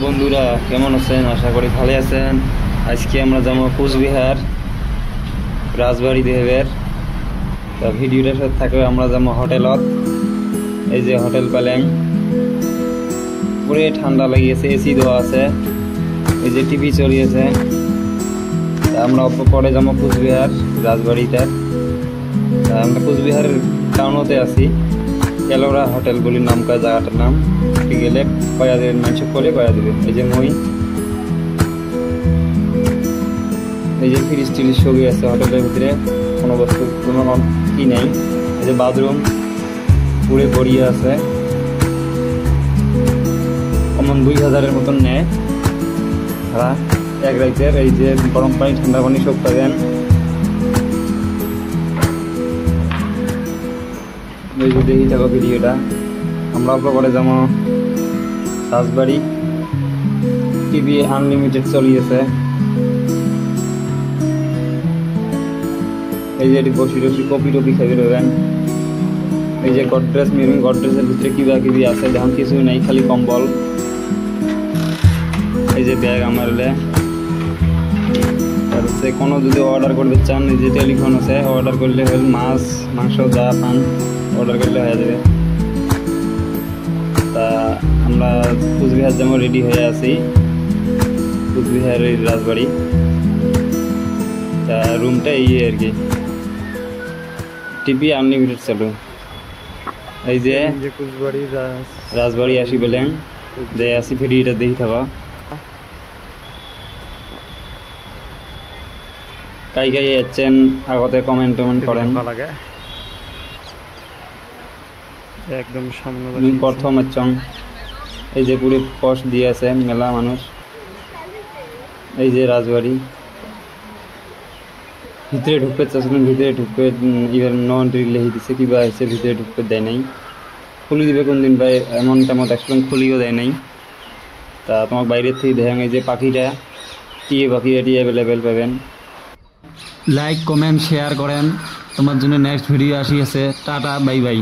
বন্ধুরা কেমন আছেন? আশা করি ভালো আছেন। আজকে আমরা যাবো কোচবিহার রাজবাড়ি দেবের। তা ভিডিওটার সাথে থাকবে আমরা যাবো হোটেলত। এই যে হোটেল প্যালেং, পুরে ঠান্ডা লাগিয়েছে, এসি দেওয়া আছে, এই যে টিভি চলিয়েছে। আমরা পরে যাবো কোচবিহার রাজবাড়িতে। আমরা কোচবিহারের টাউনতে আছি, এলোরা হোটেল বলি নাম কয় জায়গাটার নাম। গেলে কয়া দেবেন, মানুষ করে কয়া দেবে। এই যে মই, এই যে ফ্রিজ টিরিজ সবই আছে হোটেলের ভিতরে, কোনো বস্তু কোনো কি নেই। এই যে বাথরুম পুরে গড়িয়ে আছে, কমন 2000-এর মতন নেয় ভাড়া এক রাইতের। এই যে গরম পানি ঠান্ডা পানি সব পাবেন। এই যে দেখি থাকো ভিডিওটা। আমরা পরে যাবো রাজবাড়ি, টিভি আনলিমিটেড চলিয়েছে। এই যে বসি টসি কপি টপি খাইতে দেবেন। এই যে গডরেজ মেরুন, গডরেজের ভিতরে কিবা কিবি আছে, দেখুন কিছু নেই, খালি কম্বল। এই যে ব্যাগ আমার হচ্ছে কোনো যদি অর্ডার করতে চান, এই যে টেলিফোন আছে, অর্ডার করলে মাছ মাংস যা পান অর্ডার করলে হয়ে যাবে। তা আমরা কোচবিহার যেমন রেডি হয়ে আছি, কোচবিহারের রাজবাড়ি। তা রুমটা এই আর কি, টিভি আনলিমিটেড চালু। এই যে রাজবাড়ি আসি বলেন যে আসি ভিডিওটা দেখি থাকা। কাই কাই যাচ্ছেন আগতে কমেন্ট টমেন্ট করেন। একদম সামনে প্রথম হচ্ছং। এই যে পুরো পশ দিয়ে আছে মেলা মানুষ। এই যে রাজবাড়ি ভিতরে ঢুকতে চাচ্ছিলেন, ভিতরে ঢুকতে এবার নন লেহি দিচ্ছে, কিবা হয়েছে ভিতরে ঢুকতে দেয় নাই। খুলি দিবে কোন দিন ভাই, এমন তেমন একদম খুলিও দেয় নাই। তা তোমার বাইরের থেকে দেখেন এই যে পাখিটা, টিয়ে পাখিটা অ্যাভেলেবেল পাবেন। লাইক কমেন্ট শেয়ার করেন, তোমার জন্য নেক্সট ভিডিও আসি আছে। Tata bye bye.